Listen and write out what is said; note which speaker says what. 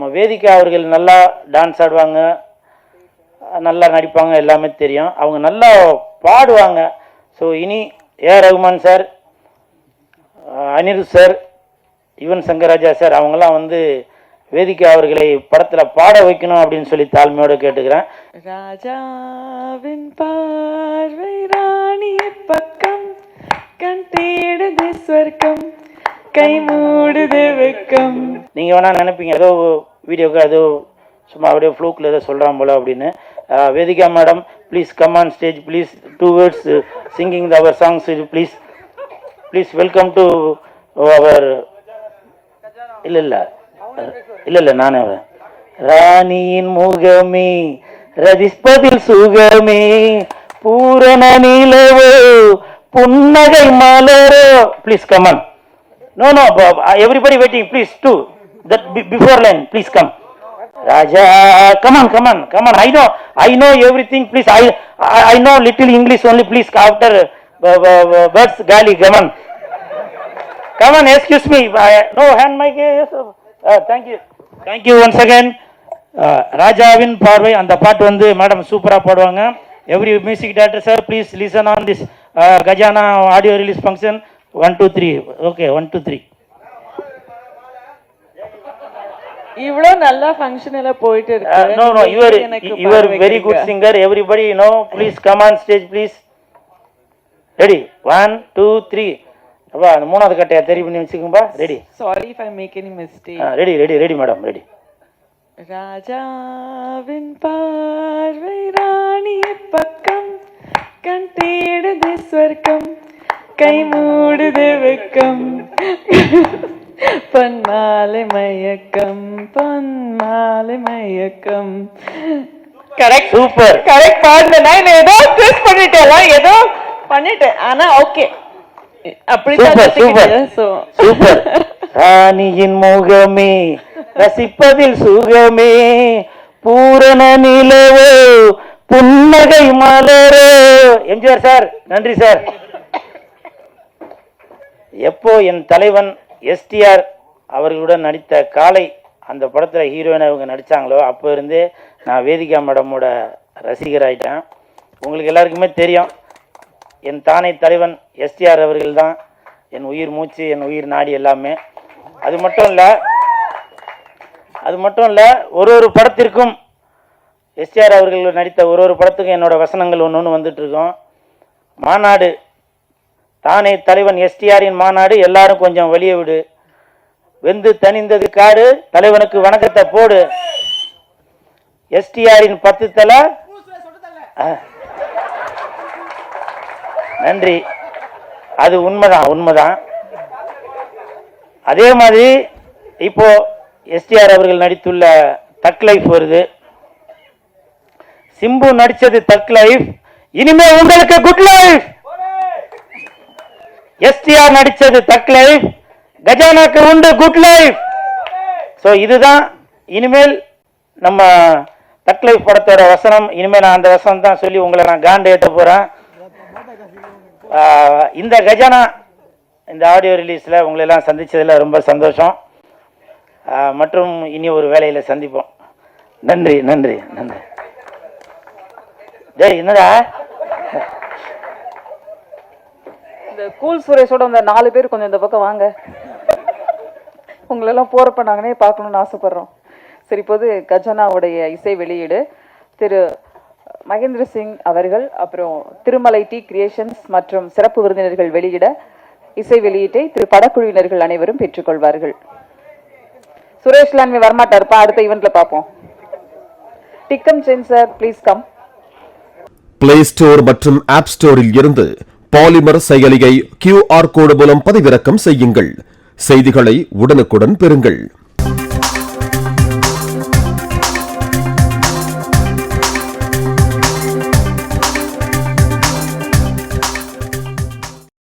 Speaker 1: நம்ம வேதிகா அவர்கள் நல்லா டான்ஸ் ஆடுவாங்க, நல்லா நடிப்பாங்க, எல்லாமே தெரியும். அவங்க நல்லா பாடுவாங்க. ஸோ இனி AR Rahman sir, Anirudh sir, Yuvan Shankar Raja sir அவங்கெல்லாம் வந்து வேதிகா அவர்களை படத்தில் பாட வைக்கணும் அப்படின்னு சொல்லி தாழ்மையோடு கேட்டுக்கிறேன்.
Speaker 2: ராஜாவின் பார்வை ராணி பக்கம், கண் தேடுது ஸ்வர்க்கம், கை மூடுது வெக்கம். நீங்கள் வேணா நினைப்பீங்க ஏதோ வீடியோக்கு ஏதோ சும்மா அப்படியே ஃப்ளூக்கில் ஏதோ சொல்கிறான் போல அப்படின்னு. Vedhika madam, please come on stage, please 2 words singing our songs, please please welcome to our. இல்லை நானே ராணியின் முகமே ரதிஸ்பதில் சுகமே பூரண நிலவோ புன்னகை மலரோ. Please come on. No, everybody waiting, please, too. That before line, please come. Raja, come on. I know everything, please. I know little English only, please. After birds, gali, come on, excuse me. No, hand mic, yes. Thank you once again. ராஜாவின் பார்வை அந்த பாட்டு வந்து madam சூப்பராக பாடுவாங்க. Every music director sir, please listen on this Gajaana audio release function. 1 2 3. Okay, 1 2 3. இவ்ளோ நல்ல function எல்லாம் போயிட்டு இருக்கு.
Speaker 1: No, you are very good singer. Everybody, please come on stage, please. Ready? 1 2 3. அப்பா அந்த மூணாவது கட்டையை தெரி பண்ணி வச்சுக்கோம்பா. Ready?
Speaker 2: Sorry if I make any mistake.
Speaker 1: Ready madam, ready.
Speaker 2: ராஜாவின் பார்வை ராணி பக்கம், கண் தேடுது ஸ்வர்க்கம், கை மூடுது வெக்கம், பொன்மாலை மயக்கம், பொன்மாலை மயக்கம். கரெக்ட்,
Speaker 1: சூப்பர்,
Speaker 2: கரெக்ட் பாடுனேன். நான் ஏதோ ட்விஸ்ட் பண்ணிட்டேன் ஆனா ஓகே, அப்படிதான்.
Speaker 1: சூப்பர். ராணியின் முகமே ரசிப்பதில் சுகமே பூரண நிலவோ புன்னகை மலரோ. எம்ஜிஆர் சார், நன்றி சார். எப்போ என் தலைவன் எஸ்டிஆர் அவர்களுடன் நடித்த காளை அந்த படத்தில் ஹீரோயினை அவங்க நடித்தாங்களோ அப்போ இருந்தே நான் வேதிகா மேடமோட ரசிகர் ஆகிட்டேன். உங்களுக்கு எல்லாருக்குமே தெரியும், என் தானை தலைவன் எஸ்டிஆர் அவர்கள் தான் என் உயிர் மூச்சு, என் உயிர் நாடி எல்லாமே. அது மட்டும் இல்லை, ஒரு படத்திற்கும் எஸ்டிஆர் அவர்கள் நடித்த ஒரு படத்துக்கும் என்னோட வசனங்கள் ஒன்று வந்துட்டு இருக்கோம். மாநாடு, தானே தலைவன் எஸ்டிஆரின் மாநாடு, எல்லாரும் கொஞ்சம் வெளியே விடு, வெந்து தனிந்தது காடு, தலைவனுக்கு வணக்கத்தை போடு, எஸ்டிஆரின் 10 தலை. நன்றி. அது உண்மைதான். அதே மாதிரி இப்போ எஸ்டிஆர் அவர்கள் நடித்துள்ள தக் லைஃப் வருது. சிம்பு நடிச்சது தக் லைஃப், இனிமே உங்களுக்கு குட் லைஃப். எஸ்டிஆர் நடிச்சது தக் லைஃப், கஜானாக்கு உண்டு குட் லைஃப். ஸோ இதுதான் இனிமேல் நம்ம தக் லைஃப் படத்தோட வசனம். இனிமேல் நான் அந்த வசனம் தான் சொல்லி உங்களை நான் காண்டு ஏற்ற போகிறேன். இந்த கஜானா இந்த ஆடியோ ரிலீஸில் உங்களெல்லாம் சந்தித்ததில் ரொம்ப சந்தோஷம். மற்றும் இனி ஒரு வேலையில் சந்திப்போம். நன்றி. டேய் என்னடா
Speaker 2: இந்த கூல் சுரேஷோட அந்த 4 பேர் கொஞ்சம் இந்த பக்கம் வாங்க. உங்களெல்லாம் போறப்ப நாங்களே பார்க்கணும்னு ஆசைப்படுறோம். சரி, இப்போது கஜானாவுடைய இசை வெளியீடு திரு மகேந்திர சிங் அவர்கள், அப்புறம் திருமலை டி கிரியேஷன்ஸ் மற்றும் சிறப்பு விருந்தினர்கள் வெளியிட இசை வெளியீட்டை திரு படக்குழுவினர்கள் அனைவரும் பெற்றுக்கொள்வார்கள். சுரேஷ் லான்வி வரமாட்டாருப்பா, அடுத்த ஈவென்ட்ல பார்ப்போம். டிக்கம் சென் sir, please come.
Speaker 3: Play store மற்றும் ஆப் ஸ்டோரில் இருந்து பாலிமர் செயலியை QR கோடு மூலம் பதிவிறக்கம் செய்யுங்கள். செய்திகளை உடனுக்குடன் பெறுங்கள்.